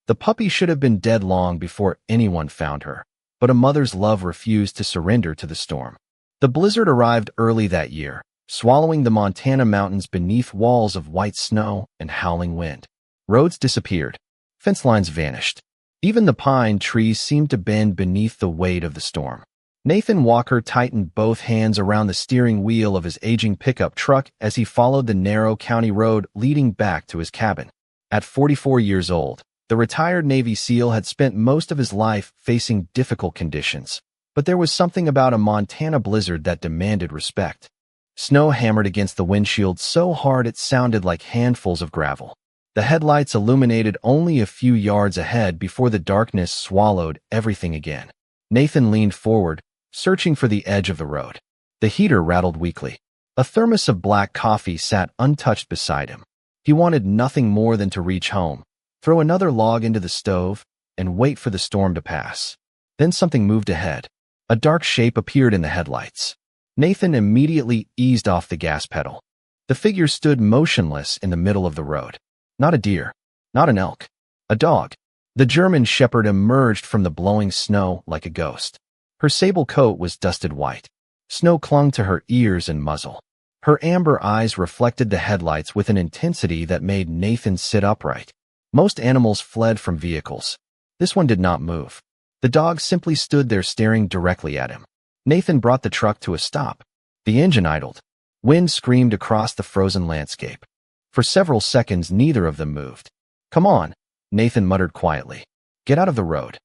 The puppy should have been dead long before anyone found her, but a mother's love refused to surrender to the storm. The blizzard arrived early that year, swallowing the Montana mountains beneath walls of white snow and howling wind. Roads disappeared. Fence lines vanished. Even the pine trees seemed to bend beneath the weight of the storm. Nathan Walker tightened both hands around the steering wheel of his aging pickup truck as he followed the narrow county road leading back to his cabin. At 44 years old, the retired Navy SEAL had spent most of his life facing difficult conditions, but there was something about a Montana blizzard that demanded respect. Snow hammered against the windshield so hard it sounded like handfuls of gravel. The headlights illuminated only a few yards ahead before the darkness swallowed everything again. Nathan leaned forward, searching for the edge of the road. The heater rattled weakly. A thermos of black coffee sat untouched beside him. He wanted nothing more than to reach home, throw another log into the stove, and wait for the storm to pass. Then something moved ahead. A dark shape appeared in the headlights. Nathan immediately eased off the gas pedal. The figure stood motionless in the middle of the road. Not a deer, not an elk, a dog. The German shepherd emerged from the blowing snow like a ghost. Her sable coat was dusted white. Snow clung to her ears and muzzle. Her amber eyes reflected the headlights with an intensity that made Nathan sit upright. Most animals fled from vehicles. This one did not move. The dog simply stood there staring directly at him. Nathan brought the truck to a stop. The engine idled. Wind screamed across the frozen landscape. For several seconds, neither of them moved. "Come on," Nathan muttered quietly. "Get out of the road."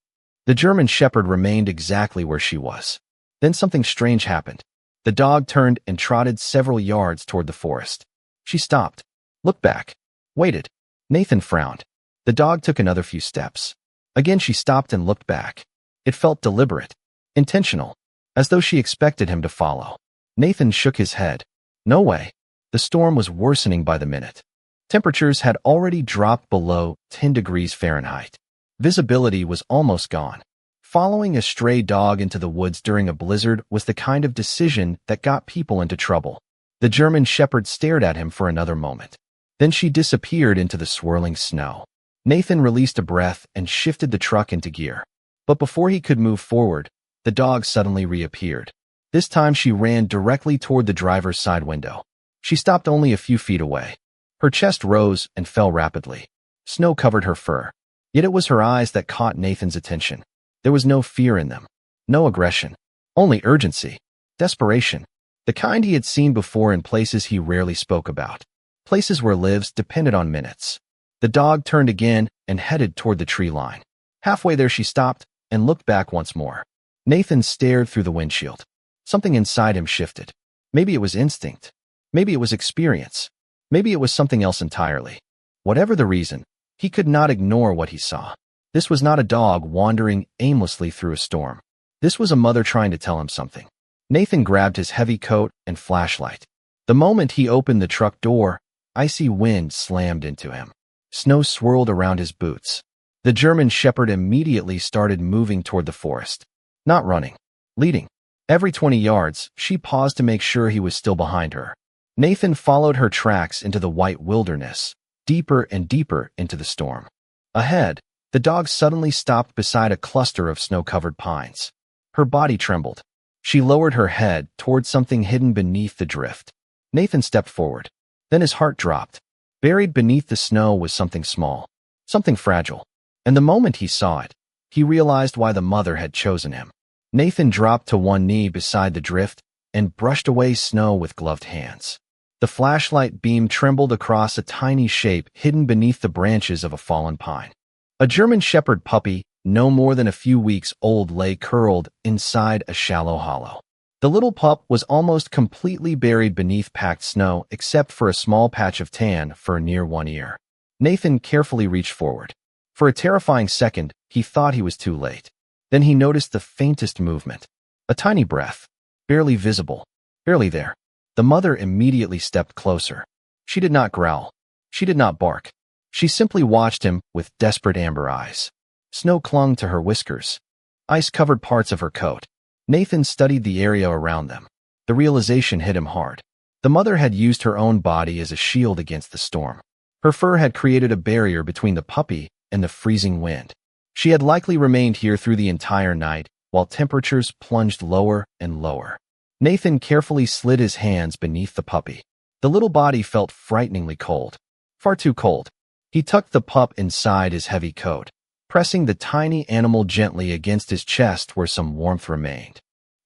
The German shepherd remained exactly where she was. Then something strange happened. The dog turned and trotted several yards toward the forest. She stopped, looked back, waited. Nathan frowned. The dog took another few steps. Again she stopped and looked back. It felt deliberate, intentional, as though she expected him to follow. Nathan shook his head. No way. The storm was worsening by the minute. Temperatures had already dropped below 10 degrees Fahrenheit. Visibility was almost gone. Following a stray dog into the woods during a blizzard was the kind of decision that got people into trouble. The German shepherd stared at him for another moment. Then she disappeared into the swirling snow. Nathan released a breath and shifted the truck into gear. But before he could move forward, the dog suddenly reappeared. This time she ran directly toward the driver's side window. She stopped only a few feet away. Her chest rose and fell rapidly. Snow covered her fur. Yet it was her eyes that caught Nathan's attention. There was no fear in them, no aggression, only urgency, desperation, the kind he had seen before in places he rarely spoke about, places where lives depended on minutes. The dog turned again and headed toward the tree line. Halfway there she stopped and looked back once more. Nathan stared through the windshield. Something inside him shifted. Maybe it was instinct. Maybe it was experience. Maybe it was something else entirely. Whatever the reason, he could not ignore what he saw. This was not a dog wandering aimlessly through a storm. This was a mother trying to tell him something. Nathan grabbed his heavy coat and flashlight. The moment he opened the truck door, icy wind slammed into him. Snow swirled around his boots. The German shepherd immediately started moving toward the forest. Not running, leading. Every 20 yards, she paused to make sure he was still behind her. Nathan followed her tracks into the white wilderness, deeper and deeper into the storm. Ahead, the dog suddenly stopped beside a cluster of snow-covered pines. Her body trembled. She lowered her head toward something hidden beneath the drift. Nathan stepped forward. Then his heart dropped. Buried beneath the snow was something small, something fragile. And the moment he saw it, he realized why the mother had chosen him. Nathan dropped to one knee beside the drift and brushed away snow with gloved hands. The flashlight beam trembled across a tiny shape hidden beneath the branches of a fallen pine. A German shepherd puppy, no more than a few weeks old, lay curled inside a shallow hollow. The little pup was almost completely buried beneath packed snow except for a small patch of tan fur near one ear. Nathan carefully reached forward. For a terrifying second, he thought he was too late. Then he noticed the faintest movement. A tiny breath. Barely visible. Barely there. The mother immediately stepped closer. She did not growl. She did not bark. She simply watched him with desperate amber eyes. Snow clung to her whiskers. Ice covered parts of her coat. Nathan studied the area around them. The realization hit him hard. The mother had used her own body as a shield against the storm. Her fur had created a barrier between the puppy and the freezing wind. She had likely remained here through the entire night, while temperatures plunged lower and lower. Nathan carefully slid his hands beneath the puppy. The little body felt frighteningly cold. Far too cold. He tucked the pup inside his heavy coat, pressing the tiny animal gently against his chest where some warmth remained.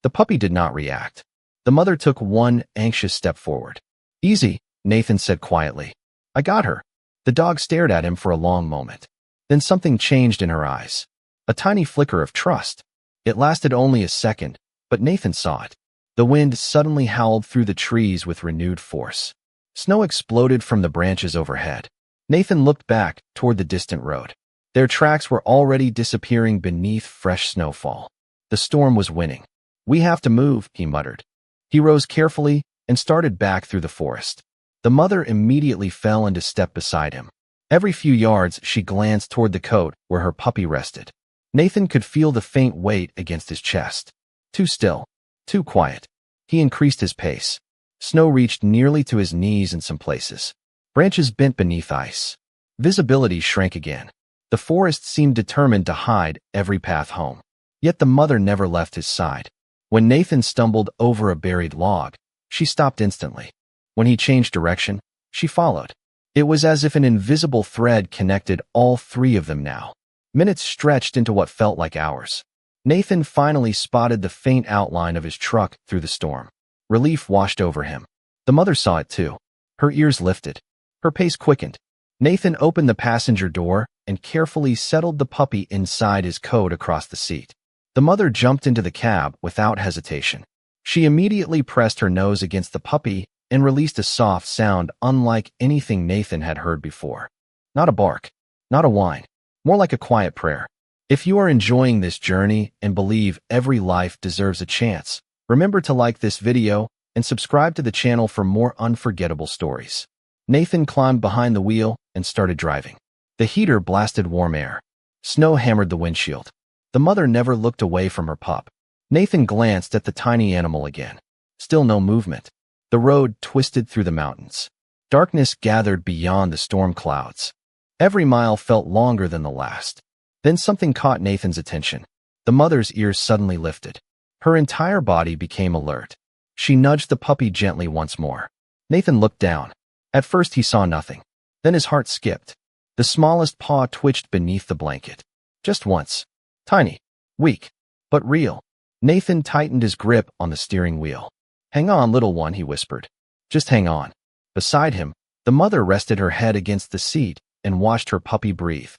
The puppy did not react. The mother took one anxious step forward. "Easy," Nathan said quietly. "I got her." The dog stared at him for a long moment. Then something changed in her eyes. A tiny flicker of trust. It lasted only a second, but Nathan saw it. The wind suddenly howled through the trees with renewed force. Snow exploded from the branches overhead. Nathan looked back toward the distant road. Their tracks were already disappearing beneath fresh snowfall. The storm was winning. "We have to move," he muttered. He rose carefully and started back through the forest. The mother immediately fell into step beside him. Every few yards, she glanced toward the coat where her puppy rested. Nathan could feel the faint weight against his chest. Too still. Too quiet. He increased his pace. Snow reached nearly to his knees in some places. Branches bent beneath ice. Visibility shrank again. The forest seemed determined to hide every path home. Yet the mother never left his side. When Nathan stumbled over a buried log, she stopped instantly. When he changed direction, she followed. It was as if an invisible thread connected all three of them now. Minutes stretched into what felt like hours. Nathan finally spotted the faint outline of his truck through the storm. Relief washed over him. The mother saw it too. Her ears lifted. Her pace quickened. Nathan opened the passenger door and carefully settled the puppy inside his coat across the seat. The mother jumped into the cab without hesitation. She immediately pressed her nose against the puppy and released a soft sound unlike anything Nathan had heard before. Not a bark, not a whine, more like a quiet prayer. If you are enjoying this journey and believe every life deserves a chance, remember to like this video and subscribe to the channel for more unforgettable stories. Nathan climbed behind the wheel and started driving. The heater blasted warm air. Snow hammered the windshield. The mother never looked away from her pup. Nathan glanced at the tiny animal again. Still no movement. The road twisted through the mountains. Darkness gathered beyond the storm clouds. Every mile felt longer than the last. Then something caught Nathan's attention. The mother's ears suddenly lifted. Her entire body became alert. She nudged the puppy gently once more. Nathan looked down. At first he saw nothing. Then his heart skipped. The smallest paw twitched beneath the blanket. Just once. Tiny. Weak. But real. Nathan tightened his grip on the steering wheel. "Hang on, little one," he whispered. "Just hang on." Beside him, the mother rested her head against the seat and watched her puppy breathe.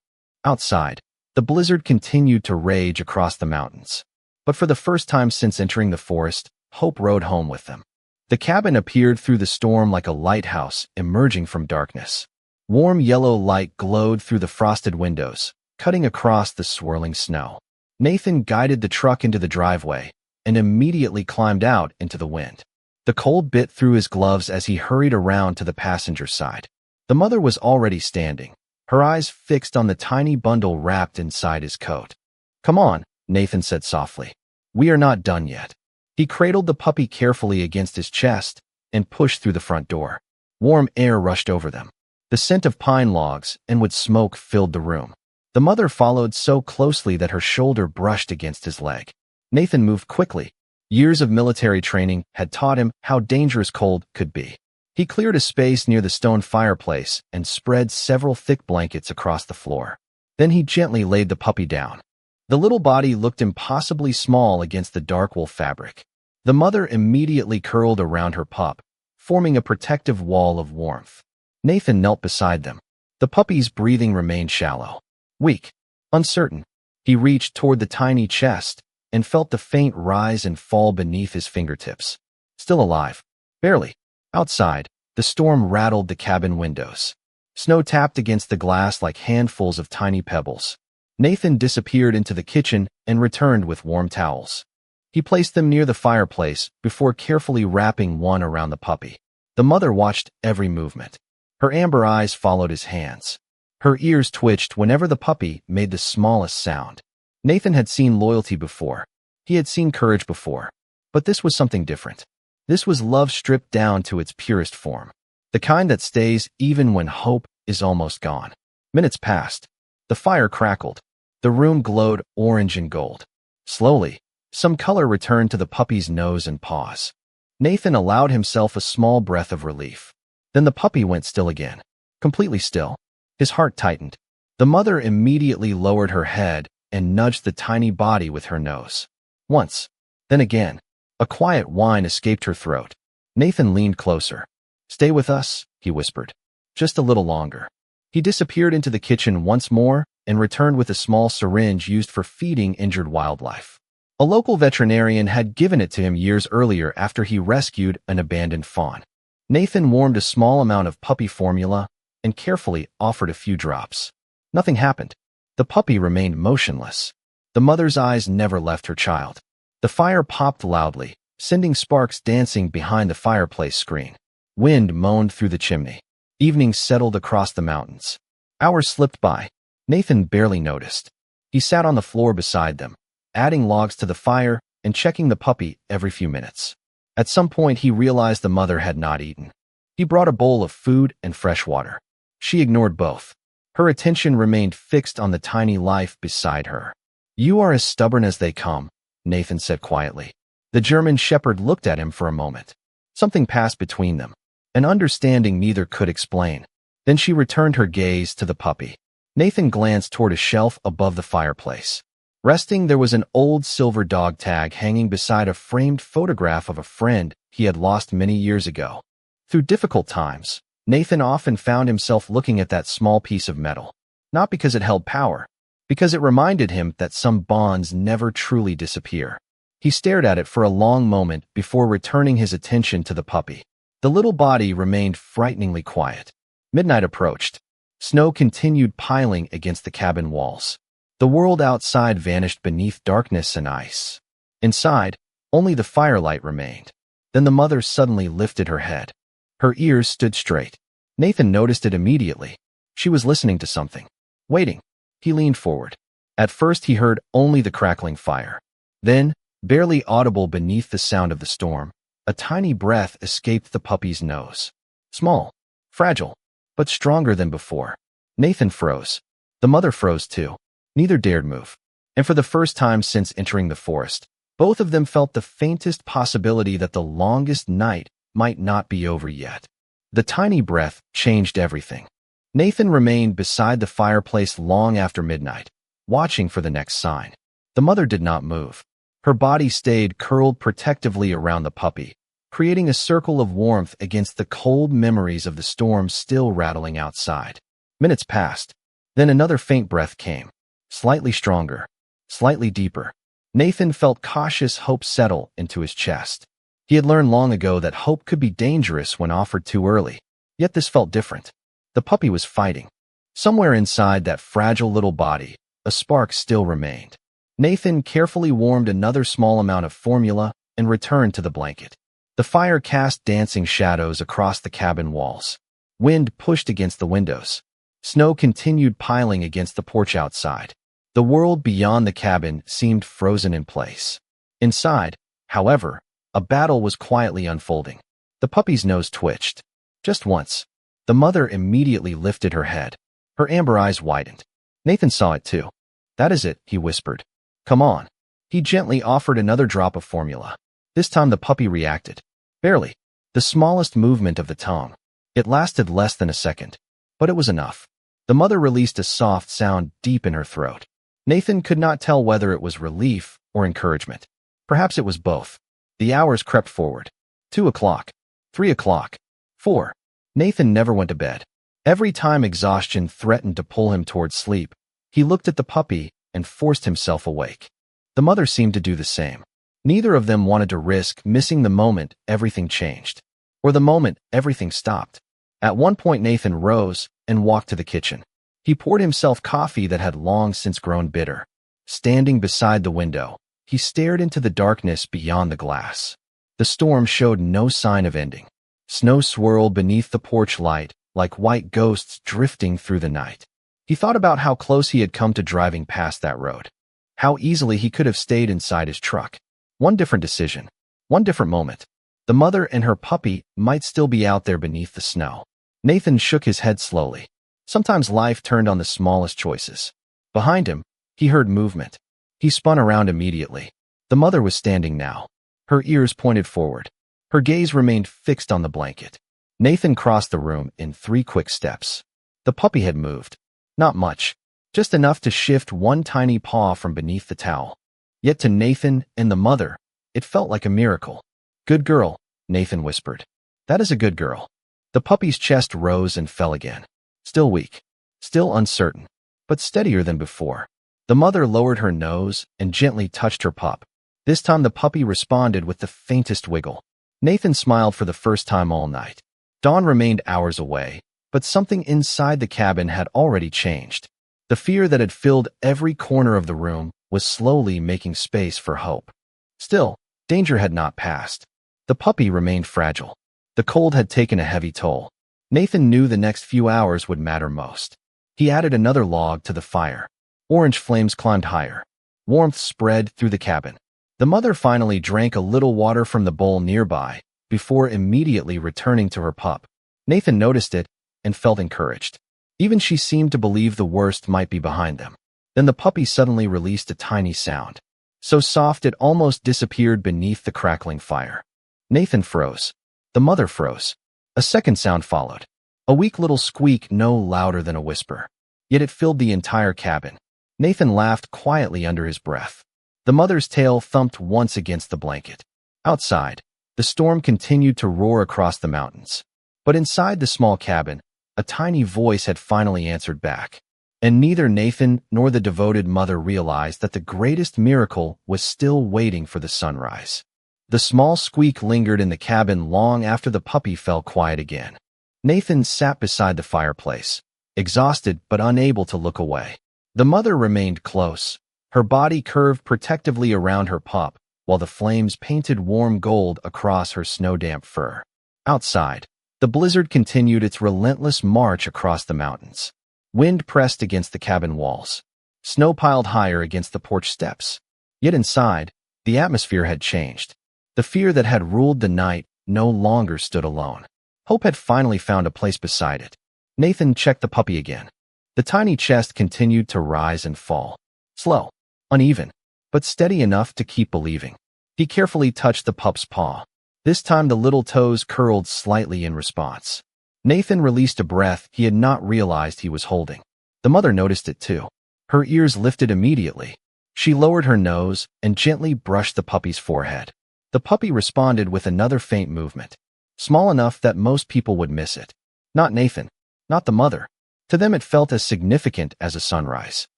Outside, the blizzard continued to rage across the mountains. But for the first time since entering the forest, hope rode home with them. The cabin appeared through the storm like a lighthouse emerging from darkness. Warm yellow light glowed through the frosted windows, cutting across the swirling snow. Nathan guided the truck into the driveway and immediately climbed out into the wind. The cold bit through his gloves as he hurried around to the passenger side. The mother was already standing, her eyes fixed on the tiny bundle wrapped inside his coat. "Come on," Nathan said softly. "We are not done yet." He cradled the puppy carefully against his chest and pushed through the front door. Warm air rushed over them. The scent of pine logs and wood smoke filled the room. The mother followed so closely that her shoulder brushed against his leg. Nathan moved quickly. Years of military training had taught him how dangerous cold could be. He cleared a space near the stone fireplace and spread several thick blankets across the floor. Then he gently laid the puppy down. The little body looked impossibly small against the dark wool fabric. The mother immediately curled around her pup, forming a protective wall of warmth. Nathan knelt beside them. The puppy's breathing remained shallow, weak, uncertain. He reached toward the tiny chest and felt the faint rise and fall beneath his fingertips. Still alive. Barely. Outside, the storm rattled the cabin windows. Snow tapped against the glass like handfuls of tiny pebbles. Nathan disappeared into the kitchen and returned with warm towels. He placed them near the fireplace before carefully wrapping one around the puppy. The mother watched every movement. Her amber eyes followed his hands. Her ears twitched whenever the puppy made the smallest sound. Nathan had seen loyalty before. He had seen courage before. But this was something different. This was love stripped down to its purest form. The kind that stays even when hope is almost gone. Minutes passed. The fire crackled. The room glowed orange and gold. Slowly, some color returned to the puppy's nose and paws. Nathan allowed himself a small breath of relief. Then the puppy went still again. Completely still. His heart tightened. The mother immediately lowered her head and nudged the tiny body with her nose. Once. Then again. A quiet whine escaped her throat. Nathan leaned closer. "Stay with us," he whispered. "Just a little longer." He disappeared into the kitchen once more and returned with a small syringe used for feeding injured wildlife. A local veterinarian had given it to him years earlier after he rescued an abandoned fawn. Nathan warmed a small amount of puppy formula and carefully offered a few drops. Nothing happened. The puppy remained motionless. The mother's eyes never left her child. The fire popped loudly, sending sparks dancing behind the fireplace screen. Wind moaned through the chimney. Evening settled across the mountains. Hours slipped by. Nathan barely noticed. He sat on the floor beside them, adding logs to the fire and checking the puppy every few minutes. At some point, he realized the mother had not eaten. He brought a bowl of food and fresh water. She ignored both. Her attention remained fixed on the tiny life beside her. "You are as stubborn as they come," Nathan said quietly. The German shepherd looked at him for a moment. Something passed between them, an understanding neither could explain. Then she returned her gaze to the puppy. Nathan glanced toward a shelf above the fireplace. Resting, there was an old silver dog tag hanging beside a framed photograph of a friend he had lost many years ago. Through difficult times, Nathan often found himself looking at that small piece of metal, not because it held power, because it reminded him that some bonds never truly disappear. He stared at it for a long moment before returning his attention to the puppy. The little body remained frighteningly quiet. Midnight approached. Snow continued piling against the cabin walls. The world outside vanished beneath darkness and ice. Inside, only the firelight remained. Then the mother suddenly lifted her head. Her ears stood straight. Nathan noticed it immediately. She was listening to something. Waiting. He leaned forward. At first he heard only the crackling fire. Then, barely audible beneath the sound of the storm, a tiny breath escaped the puppy's nose. Small, fragile, but stronger than before. Nathan froze. The mother froze too. Neither dared move. And for the first time since entering the forest, both of them felt the faintest possibility that the longest night might not be over yet. The tiny breath changed everything. Nathan remained beside the fireplace long after midnight, watching for the next sign. The mother did not move. Her body stayed curled protectively around the puppy, creating a circle of warmth against the cold memories of the storm still rattling outside. Minutes passed. Then another faint breath came. Slightly stronger, slightly deeper. Nathan felt cautious hope settle into his chest. He had learned long ago that hope could be dangerous when offered too early. Yet this felt different. The puppy was fighting. Somewhere inside that fragile little body, a spark still remained. Nathan carefully warmed another small amount of formula and returned to the blanket. The fire cast dancing shadows across the cabin walls. Wind pushed against the windows. Snow continued piling against the porch outside. The world beyond the cabin seemed frozen in place. Inside, however, a battle was quietly unfolding. The puppy's nose twitched. Just once. The mother immediately lifted her head. Her amber eyes widened. Nathan saw it too. "That is it," he whispered. "Come on." He gently offered another drop of formula. This time the puppy reacted. Barely. The smallest movement of the tongue. It lasted less than a second. But it was enough. The mother released a soft sound deep in her throat. Nathan could not tell whether it was relief or encouragement. Perhaps it was both. The hours crept forward. 2 o'clock. 3 o'clock. 4. Nathan never went to bed. Every time exhaustion threatened to pull him toward sleep, he looked at the puppy and forced himself awake. The mother seemed to do the same. Neither of them wanted to risk missing the moment everything changed, or the moment everything stopped. At one point, Nathan rose and walked to the kitchen. He poured himself coffee that had long since grown bitter. Standing beside the window, he stared into the darkness beyond the glass. The storm showed no sign of ending. Snow swirled beneath the porch light like white ghosts drifting through the night. He thought about how close he had come to driving past that road. How easily he could have stayed inside his truck. One different decision. One different moment. The mother and her puppy might still be out there beneath the snow. Nathan shook his head slowly. Sometimes life turned on the smallest choices. Behind him, he heard movement. He spun around immediately. The mother was standing now. Her ears pointed forward. Her gaze remained fixed on the blanket. Nathan crossed the room in 3 quick steps. The puppy had moved. Not much. Just enough to shift one tiny paw from beneath the towel. Yet to Nathan and the mother, it felt like a miracle. "Good girl," Nathan whispered. "That is a good girl." The puppy's chest rose and fell again. Still weak. Still uncertain. But steadier than before. The mother lowered her nose and gently touched her pup. This time the puppy responded with the faintest wiggle. Nathan smiled for the first time all night. Dawn remained hours away, but something inside the cabin had already changed. The fear that had filled every corner of the room was slowly making space for hope. Still, danger had not passed. The puppy remained fragile. The cold had taken a heavy toll. Nathan knew the next few hours would matter most. He added another log to the fire. Orange flames climbed higher. Warmth spread through the cabin. The mother finally drank a little water from the bowl nearby, before immediately returning to her pup. Nathan noticed it and felt encouraged. Even she seemed to believe the worst might be behind them. Then the puppy suddenly released a tiny sound, so soft it almost disappeared beneath the crackling fire. Nathan froze. The mother froze. A second sound followed. A weak little squeak no louder than a whisper. Yet it filled the entire cabin. Nathan laughed quietly under his breath. The mother's tail thumped once against the blanket. Outside, the storm continued to roar across the mountains. But inside the small cabin, a tiny voice had finally answered back. And neither Nathan nor the devoted mother realized that the greatest miracle was still waiting for the sunrise. The small squeak lingered in the cabin long after the puppy fell quiet again. Nathan sat beside the fireplace, exhausted but unable to look away. The mother remained close, her body curved protectively around her pup, while the flames painted warm gold across her snow-damp fur. Outside, the blizzard continued its relentless march across the mountains. Wind pressed against the cabin walls. Snow piled higher against the porch steps. Yet inside, the atmosphere had changed. The fear that had ruled the night no longer stood alone. Hope had finally found a place beside it. Nathan checked the puppy again. The tiny chest continued to rise and fall. Slow, uneven, but steady enough to keep believing. He carefully touched the pup's paw. This time the little toes curled slightly in response. Nathan released a breath he had not realized he was holding. The mother noticed it too. Her ears lifted immediately. She lowered her nose and gently brushed the puppy's forehead. The puppy responded with another faint movement, small enough that most people would miss it. Not Nathan, not the mother. To them it felt as significant as a sunrise.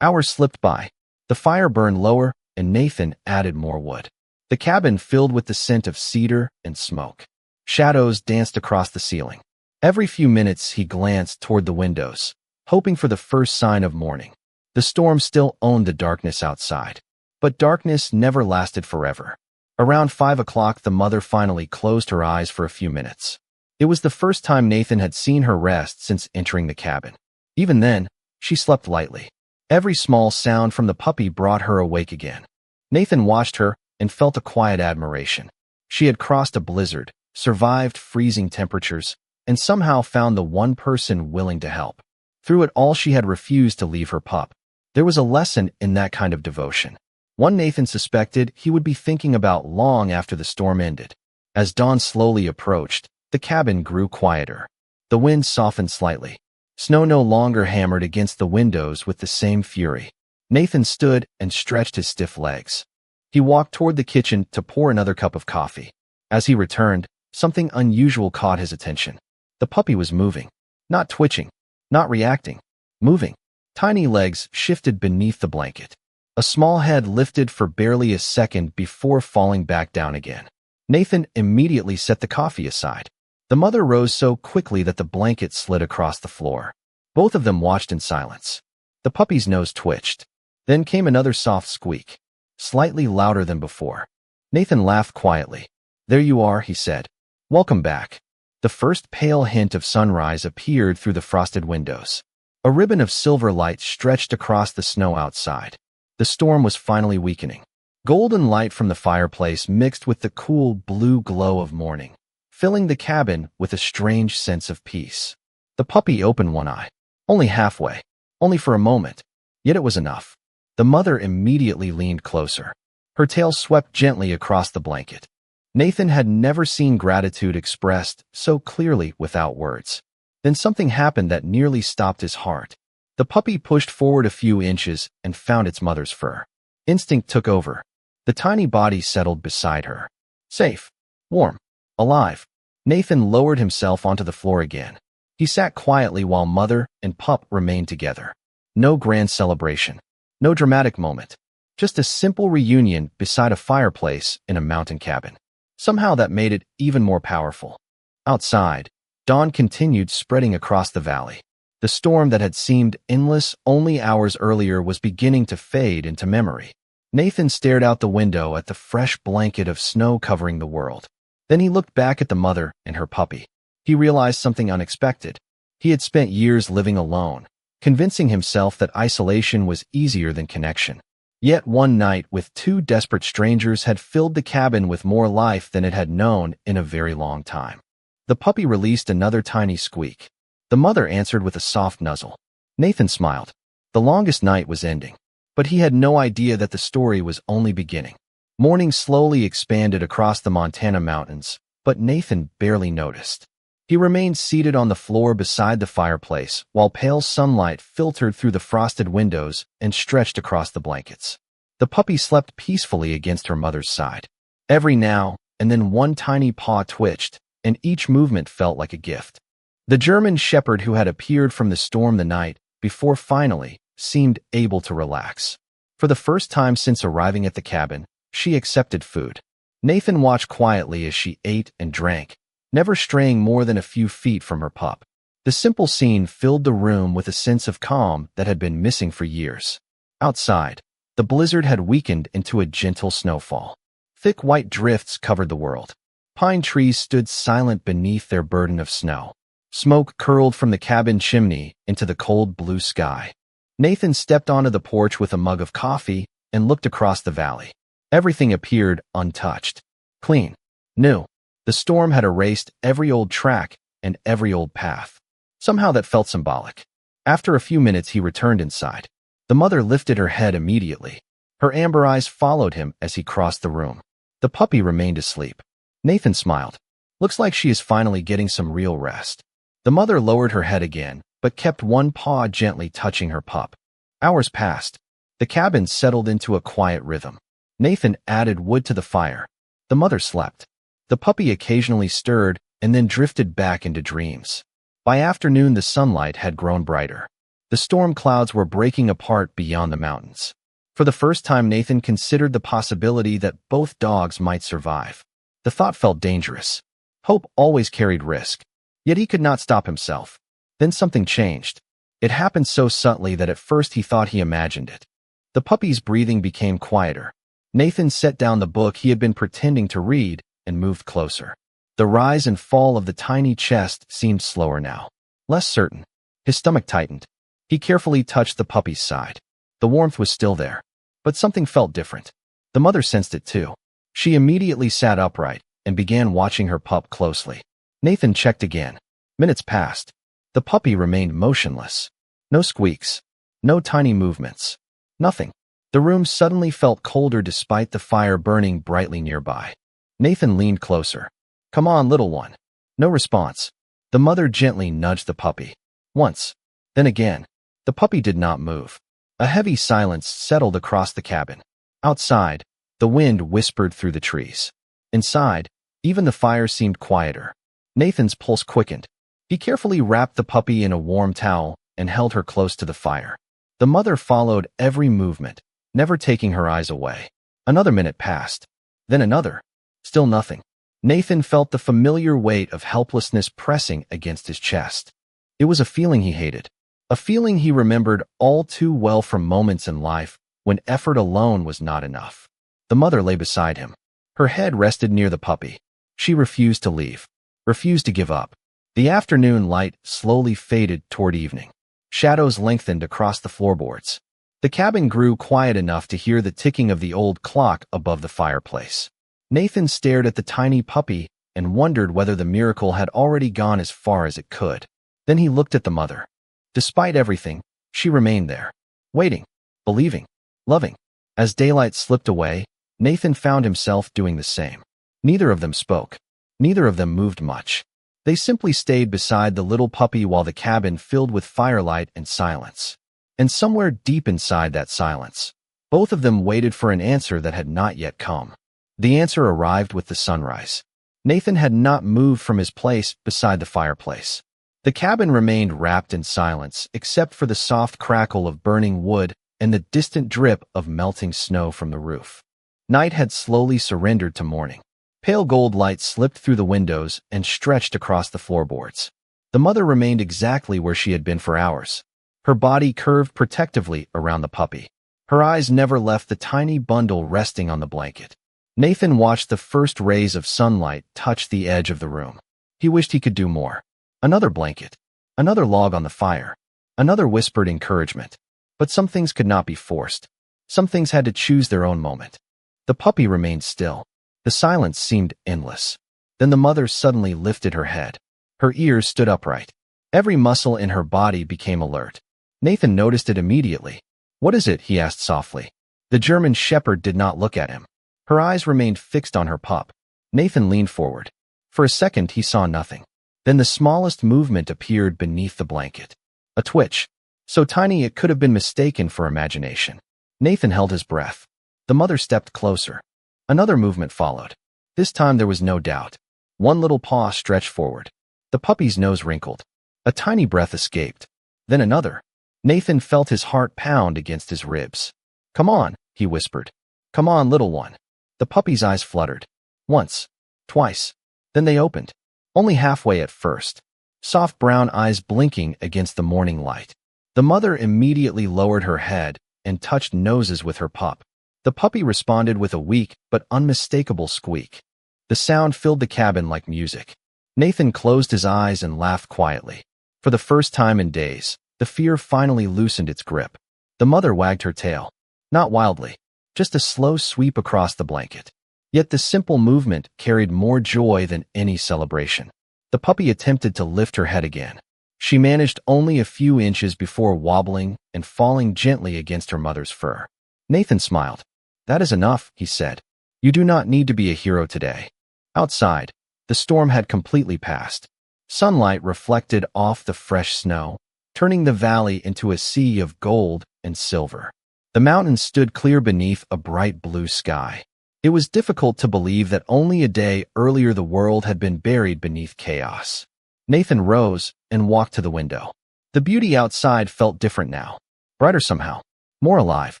Hours slipped by. The fire burned lower, and Nathan added more wood. The cabin filled with the scent of cedar and smoke. Shadows danced across the ceiling. Every few minutes he glanced toward the windows, hoping for the first sign of morning. The storm still owned the darkness outside. But darkness never lasted forever. Around 5 o'clock the mother finally closed her eyes for a few minutes. It was the first time Nathan had seen her rest since entering the cabin. Even then, she slept lightly. Every small sound from the puppy brought her awake again. Nathan watched her and felt a quiet admiration. She had crossed a blizzard, survived freezing temperatures, and somehow found the one person willing to help. Through it all she had refused to leave her pup. There was a lesson in that kind of devotion. One Nathan suspected he would be thinking about long after the storm ended. As dawn slowly approached, the cabin grew quieter. The wind softened slightly. Snow no longer hammered against the windows with the same fury. Nathan stood and stretched his stiff legs. He walked toward the kitchen to pour another cup of coffee. As he returned, something unusual caught his attention. The puppy was moving. Not twitching. Not reacting. Moving. Tiny legs shifted beneath the blanket. A small head lifted for barely a second before falling back down again. Nathan immediately set the coffee aside. The mother rose so quickly that the blanket slid across the floor. Both of them watched in silence. The puppy's nose twitched. Then came another soft squeak, slightly louder than before. Nathan laughed quietly. "There you are," he said. "Welcome back." The first pale hint of sunrise appeared through the frosted windows. A ribbon of silver light stretched across the snow outside. The storm was finally weakening. Golden light from the fireplace mixed with the cool blue glow of morning, filling the cabin with a strange sense of peace. The puppy opened one eye. Only halfway. Only for a moment. Yet it was enough. The mother immediately leaned closer. Her tail swept gently across the blanket. Nathan had never seen gratitude expressed so clearly without words. Then something happened that nearly stopped his heart. The puppy pushed forward a few inches and found its mother's fur. Instinct took over. The tiny body settled beside her. Safe, warm, alive. Nathan lowered himself onto the floor again. He sat quietly while mother and pup remained together. No grand celebration. No dramatic moment. Just a simple reunion beside a fireplace in a mountain cabin. Somehow that made it even more powerful. Outside, dawn continued spreading across the valley. The storm that had seemed endless only hours earlier was beginning to fade into memory. Nathan stared out the window at the fresh blanket of snow covering the world. Then he looked back at the mother and her puppy. He realized something unexpected. He had spent years living alone, convincing himself that isolation was easier than connection. Yet one night with two desperate strangers had filled the cabin with more life than it had known in a very long time. The puppy released another tiny squeak. The mother answered with a soft nuzzle. Nathan smiled. The longest night was ending, but he had no idea that the story was only beginning. Morning slowly expanded across the Montana mountains, but Nathan barely noticed. He remained seated on the floor beside the fireplace while pale sunlight filtered through the frosted windows and stretched across the blankets. The puppy slept peacefully against her mother's side. Every now and then one tiny paw twitched, and each movement felt like a gift. The German shepherd who had appeared from the storm the night before finally seemed able to relax. For the first time since arriving at the cabin, she accepted food. Nathan watched quietly as she ate and drank, never straying more than a few feet from her pup. The simple scene filled the room with a sense of calm that had been missing for years. Outside, the blizzard had weakened into a gentle snowfall. Thick white drifts covered the world. Pine trees stood silent beneath their burden of snow. Smoke curled from the cabin chimney into the cold blue sky. Nathan stepped onto the porch with a mug of coffee and looked across the valley. Everything appeared untouched, clean, new. The storm had erased every old track and every old path. Somehow that felt symbolic. After a few minutes, he returned inside. The mother lifted her head immediately. Her amber eyes followed him as he crossed the room. The puppy remained asleep. Nathan smiled. Looks like she is finally getting some real rest. The mother lowered her head again, but kept one paw gently touching her pup. Hours passed. The cabin settled into a quiet rhythm. Nathan added wood to the fire. The mother slept. The puppy occasionally stirred and then drifted back into dreams. By afternoon, the sunlight had grown brighter. The storm clouds were breaking apart beyond the mountains. For the first time, Nathan considered the possibility that both dogs might survive. The thought felt dangerous. Hope always carried risk. Yet he could not stop himself. Then something changed. It happened so subtly that at first he thought he imagined it. The puppy's breathing became quieter. Nathan set down the book he had been pretending to read and moved closer. The rise and fall of the tiny chest seemed slower now, less certain. His stomach tightened. He carefully touched the puppy's side. The warmth was still there, but something felt different. The mother sensed it too. She immediately sat upright and began watching her pup closely. Nathan checked again. Minutes passed. The puppy remained motionless. No squeaks. No tiny movements. Nothing. The room suddenly felt colder despite the fire burning brightly nearby. Nathan leaned closer. Come on, little one. No response. The mother gently nudged the puppy. Once. Then again. The puppy did not move. A heavy silence settled across the cabin. Outside, the wind whispered through the trees. Inside, even the fire seemed quieter. Nathan's pulse quickened. He carefully wrapped the puppy in a warm towel and held her close to the fire. The mother followed every movement, never taking her eyes away. Another minute passed. Then another. Still nothing. Nathan felt the familiar weight of helplessness pressing against his chest. It was a feeling he hated. A feeling he remembered all too well from moments in life when effort alone was not enough. The mother lay beside him. Her head rested near the puppy. She refused to leave, refused to give up. The afternoon light slowly faded toward evening. Shadows lengthened across the floorboards. The cabin grew quiet enough to hear the ticking of the old clock above the fireplace. Nathan stared at the tiny puppy and wondered whether the miracle had already gone as far as it could. Then he looked at the mother. Despite everything, she remained there, waiting. believing, loving. As daylight slipped away, Nathan found himself doing the same. Neither of them spoke. Neither of them moved much. They simply stayed beside the little puppy while the cabin filled with firelight and silence. And somewhere deep inside that silence, both of them waited for an answer that had not yet come. The answer arrived with the sunrise. Nathan had not moved from his place beside the fireplace. The cabin remained wrapped in silence except for the soft crackle of burning wood and the distant drip of melting snow from the roof. Night had slowly surrendered to morning. Pale gold light slipped through the windows and stretched across the floorboards. The mother remained exactly where she had been for hours. Her body curved protectively around the puppy. Her eyes never left the tiny bundle resting on the blanket. Nathan watched the first rays of sunlight touch the edge of the room. He wished he could do more. Another blanket. Another log on the fire. Another whispered encouragement. But some things could not be forced. Some things had to choose their own moment. The puppy remained still. The silence seemed endless. Then the mother suddenly lifted her head. Her ears stood upright. Every muscle in her body became alert. Nathan noticed it immediately. "What is it?" he asked softly. The German shepherd did not look at him. Her eyes remained fixed on her pup. Nathan leaned forward. For a second he saw nothing. Then the smallest movement appeared beneath the blanket. A twitch, so tiny it could have been mistaken for imagination. Nathan held his breath. The mother stepped closer. Another movement followed. This time there was no doubt. One little paw stretched forward. The puppy's nose wrinkled. A tiny breath escaped. Then another. Nathan felt his heart pound against his ribs. "Come on," he whispered. "Come on, little one." The puppy's eyes fluttered. Once. Twice. Then they opened. Only halfway at first. Soft brown eyes blinking against the morning light. The mother immediately lowered her head and touched noses with her pup. The puppy responded with a weak but unmistakable squeak. The sound filled the cabin like music. Nathan closed his eyes and laughed quietly. For the first time in days, the fear finally loosened its grip. The mother wagged her tail. Not wildly, just a slow sweep across the blanket. Yet the simple movement carried more joy than any celebration. The puppy attempted to lift her head again. She managed only a few inches before wobbling and falling gently against her mother's fur. Nathan smiled. "That is enough," he said. "You do not need to be a hero today." Outside, the storm had completely passed. Sunlight reflected off the fresh snow, turning the valley into a sea of gold and silver. The mountains stood clear beneath a bright blue sky. It was difficult to believe that only a day earlier the world had been buried beneath chaos. Nathan rose and walked to the window. The beauty outside felt different now, brighter somehow, more alive.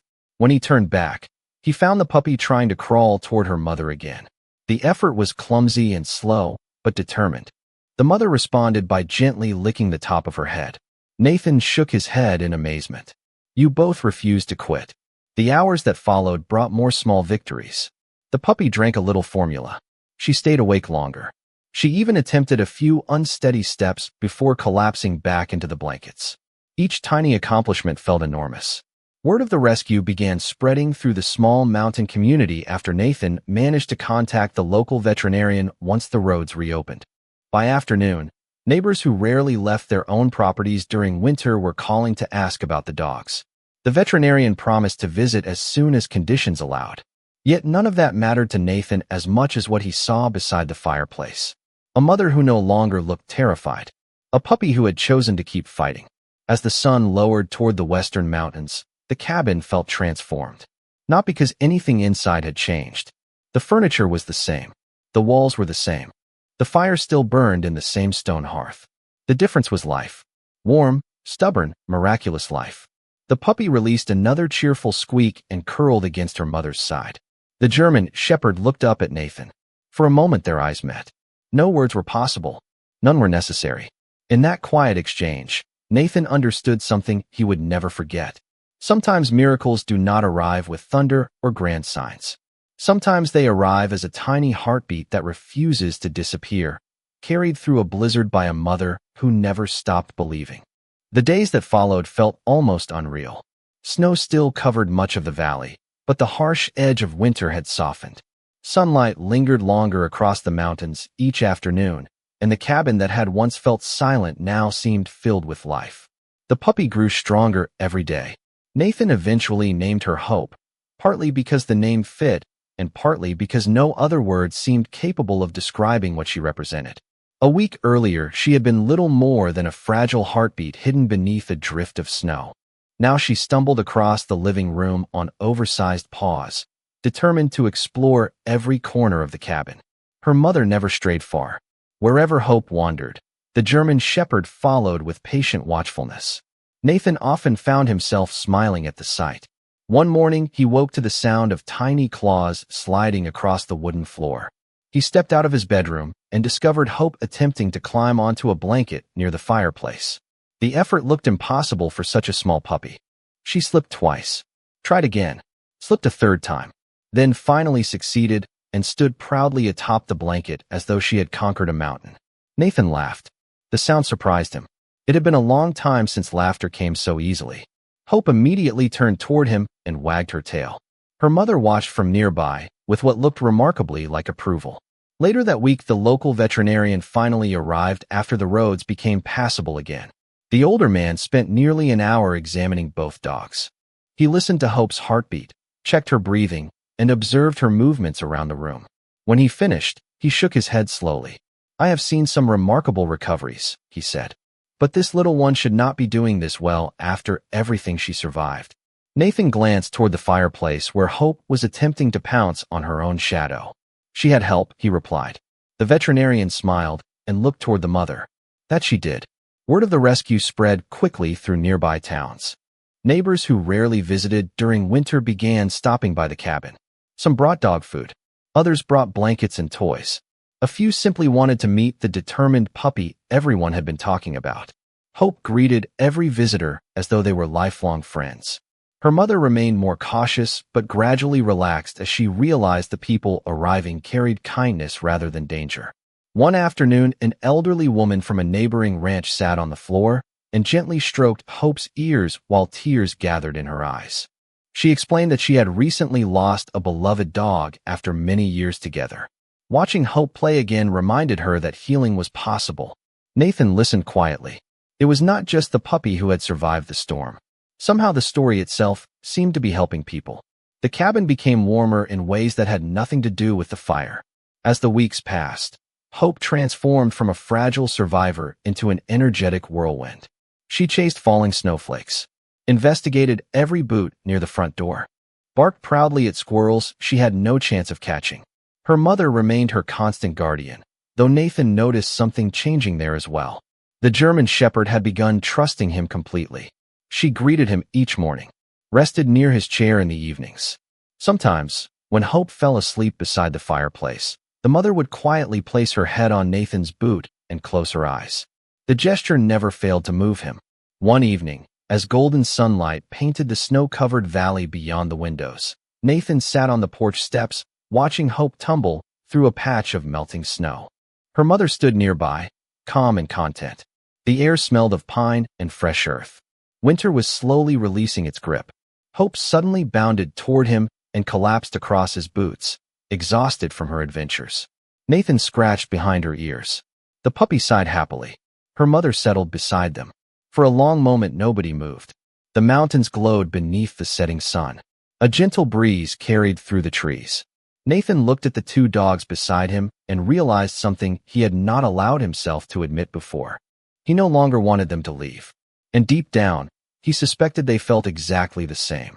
When he turned back, he found the puppy trying to crawl toward her mother again. The effort was clumsy and slow, but determined. The mother responded by gently licking the top of her head. Nathan shook his head in amazement. You both refused to quit. The hours that followed brought more small victories. The puppy drank a little formula. She stayed awake longer. She even attempted a few unsteady steps before collapsing back into the blankets. Each tiny accomplishment felt enormous. Word of the rescue began spreading through the small mountain community after Nathan managed to contact the local veterinarian once the roads reopened. By afternoon, neighbors who rarely left their own properties during winter were calling to ask about the dogs. The veterinarian promised to visit as soon as conditions allowed. Yet none of that mattered to Nathan as much as what he saw beside the fireplace. A mother who no longer looked terrified. A puppy who had chosen to keep fighting. As the sun lowered toward the western mountains, the cabin felt transformed. Not because anything inside had changed. The furniture was the same. The walls were the same. The fire still burned in the same stone hearth. The difference was life. Warm, stubborn, miraculous life. The puppy released another cheerful squeak and curled against her mother's side. The German shepherd looked up at Nathan. For a moment their eyes met. No words were possible. None were necessary. In that quiet exchange, Nathan understood something he would never forget. Sometimes miracles do not arrive with thunder or grand signs. Sometimes they arrive as a tiny heartbeat that refuses to disappear, carried through a blizzard by a mother who never stopped believing. The days that followed felt almost unreal. Snow still covered much of the valley, but the harsh edge of winter had softened. Sunlight lingered longer across the mountains each afternoon, and the cabin that had once felt silent now seemed filled with life. The puppy grew stronger every day. Nathan eventually named her Hope, partly because the name fit and partly because no other words seemed capable of describing what she represented. A week earlier, she had been little more than a fragile heartbeat hidden beneath a drift of snow. Now she stumbled across the living room on oversized paws, determined to explore every corner of the cabin. Her mother never strayed far. Wherever Hope wandered, the German shepherd followed with patient watchfulness. Nathan often found himself smiling at the sight. One morning, he woke to the sound of tiny claws sliding across the wooden floor. He stepped out of his bedroom and discovered Hope attempting to climb onto a blanket near the fireplace. The effort looked impossible for such a small puppy. She slipped twice, tried again, slipped a third time, then finally succeeded and stood proudly atop the blanket as though she had conquered a mountain. Nathan laughed. The sound surprised him. It had been a long time since laughter came so easily. Hope immediately turned toward him and wagged her tail. Her mother watched from nearby with what looked remarkably like approval. Later that week, the local veterinarian finally arrived after the roads became passable again. The older man spent nearly an hour examining both dogs. He listened to Hope's heartbeat, checked her breathing, and observed her movements around the room. When he finished, he shook his head slowly. "I have seen some remarkable recoveries," he said. "But this little one should not be doing this well after everything she survived." Nathan glanced toward the fireplace where Hope was attempting to pounce on her own shadow. "She had help," he replied. The veterinarian smiled and looked toward the mother. "That she did." Word of the rescue spread quickly through nearby towns. Neighbors who rarely visited during winter began stopping by the cabin. Some brought dog food. Others brought blankets and toys. A few simply wanted to meet the determined puppy everyone had been talking about. Hope greeted every visitor as though they were lifelong friends. Her mother remained more cautious but gradually relaxed as she realized the people arriving carried kindness rather than danger. One afternoon, an elderly woman from a neighboring ranch sat on the floor and gently stroked Hope's ears while tears gathered in her eyes. She explained that she had recently lost a beloved dog after many years together. Watching Hope play again reminded her that healing was possible. Nathan listened quietly. It was not just the puppy who had survived the storm. Somehow the story itself seemed to be helping people. The cabin became warmer in ways that had nothing to do with the fire. As the weeks passed, Hope transformed from a fragile survivor into an energetic whirlwind. She chased falling snowflakes, investigated every boot near the front door, barked proudly at squirrels she had no chance of catching. Her mother remained her constant guardian, though Nathan noticed something changing there as well. The German shepherd had begun trusting him completely. She greeted him each morning, rested near his chair in the evenings. Sometimes, when Hope fell asleep beside the fireplace, the mother would quietly place her head on Nathan's boot and close her eyes. The gesture never failed to move him. One evening, as golden sunlight painted the snow-covered valley beyond the windows, Nathan sat on the porch steps, watching Hope tumble through a patch of melting snow. Her mother stood nearby, calm and content. The air smelled of pine and fresh earth. Winter was slowly releasing its grip. Hope suddenly bounded toward him and collapsed across his boots, exhausted from her adventures. Nathan scratched behind her ears. The puppy sighed happily. Her mother settled beside them. For a long moment nobody moved. The mountains glowed beneath the setting sun. A gentle breeze carried through the trees. Nathan looked at the two dogs beside him and realized something he had not allowed himself to admit before. He no longer wanted them to leave. And deep down, he suspected they felt exactly the same.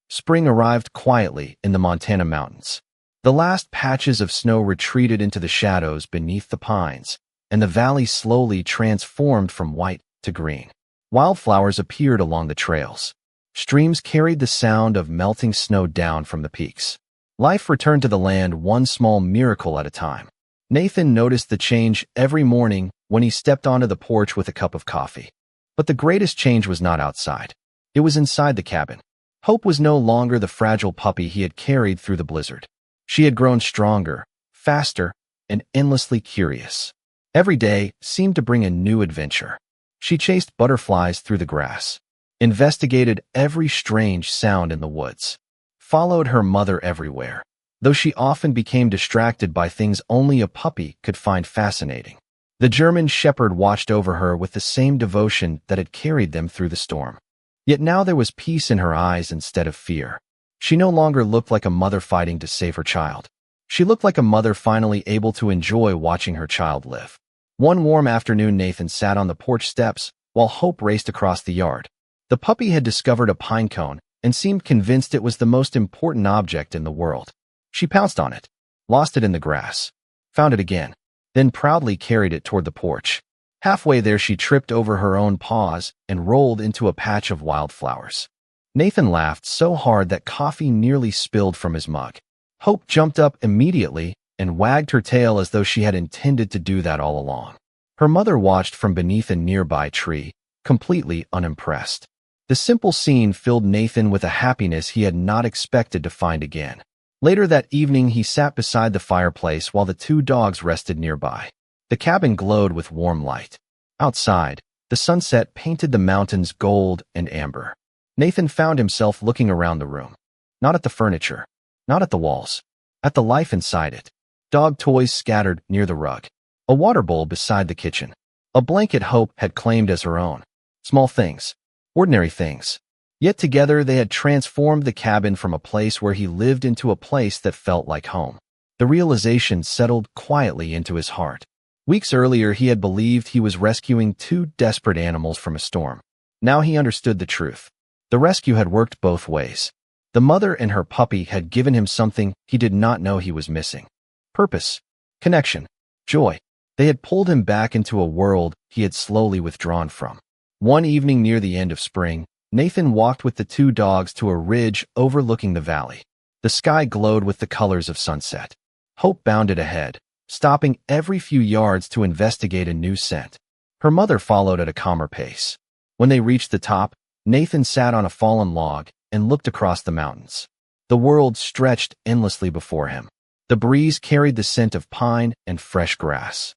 Spring arrived quietly in the Montana mountains. The last patches of snow retreated into the shadows beneath the pines, and the valley slowly transformed from white to green. Wildflowers appeared along the trails. Streams carried the sound of melting snow down from the peaks. Life returned to the land one small miracle at a time. Nathan noticed the change every morning when he stepped onto the porch with a cup of coffee. But the greatest change was not outside. It was inside the cabin. Hope was no longer the fragile puppy he had carried through the blizzard. She had grown stronger, faster, and endlessly curious. Every day seemed to bring a new adventure. She chased butterflies through the grass, investigated every strange sound in the woods, followed her mother everywhere, though she often became distracted by things only a puppy could find fascinating. The German shepherd watched over her with the same devotion that had carried them through the storm. Yet now there was peace in her eyes instead of fear. She no longer looked like a mother fighting to save her child. She looked like a mother finally able to enjoy watching her child live. One warm afternoon, Nathan sat on the porch steps while Hope raced across the yard. The puppy had discovered a pine cone and seemed convinced it was the most important object in the world. She pounced on it, lost it in the grass, found it again, then proudly carried it toward the porch. Halfway there, she tripped over her own paws and rolled into a patch of wildflowers. Nathan laughed so hard that coffee nearly spilled from his mug. Hope jumped up immediately and wagged her tail as though she had intended to do that all along. Her mother watched from beneath a nearby tree, completely unimpressed. The simple scene filled Nathan with a happiness he had not expected to find again. Later that evening, he sat beside the fireplace while the two dogs rested nearby. The cabin glowed with warm light. Outside, the sunset painted the mountains gold and amber. Nathan found himself looking around the room. Not at the furniture, not at the walls, at the life inside it. Dog toys scattered near the rug. A water bowl beside the kitchen. A blanket Hope had claimed as her own. Small things. Ordinary things. Yet together they had transformed the cabin from a place where he lived into a place that felt like home. The realization settled quietly into his heart. Weeks earlier, he had believed he was rescuing two desperate animals from a storm. Now he understood the truth. The rescue had worked both ways. The mother and her puppy had given him something he did not know he was missing. Purpose, connection, joy. They had pulled him back into a world he had slowly withdrawn from. One evening near the end of spring, Nathan walked with the two dogs to a ridge overlooking the valley. The sky glowed with the colors of sunset. Hope bounded ahead, stopping every few yards to investigate a new scent. Her mother followed at a calmer pace. When they reached the top, Nathan sat on a fallen log and looked across the mountains. The world stretched endlessly before him. The breeze carried the scent of pine and fresh grass.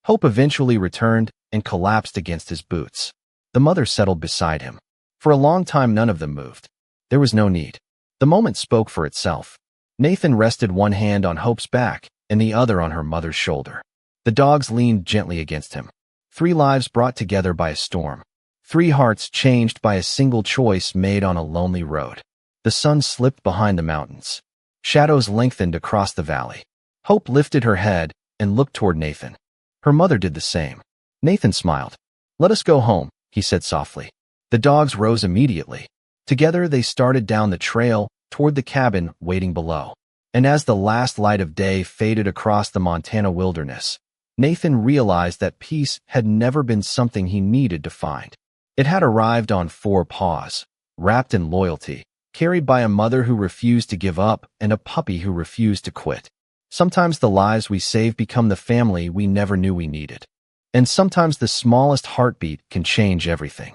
Hope eventually returned and collapsed against his boots. The mother settled beside him. For a long time, none of them moved. There was no need. The moment spoke for itself. Nathan rested one hand on Hope's back and the other on her mother's shoulder. The dogs leaned gently against him. 3 lives brought together by a storm. 3 hearts changed by a single choice made on a lonely road. The sun slipped behind the mountains. Shadows lengthened across the valley. Hope lifted her head and looked toward Nathan. Her mother did the same. Nathan smiled. "Let us go home," he said softly. The dogs rose immediately. Together they started down the trail toward the cabin waiting below. And as the last light of day faded across the Montana wilderness, Nathan realized that peace had never been something he needed to find. It had arrived on 4 paws, wrapped in loyalty, carried by a mother who refused to give up and a puppy who refused to quit. Sometimes the lives we save become the family we never knew we needed. And sometimes the smallest heartbeat can change everything.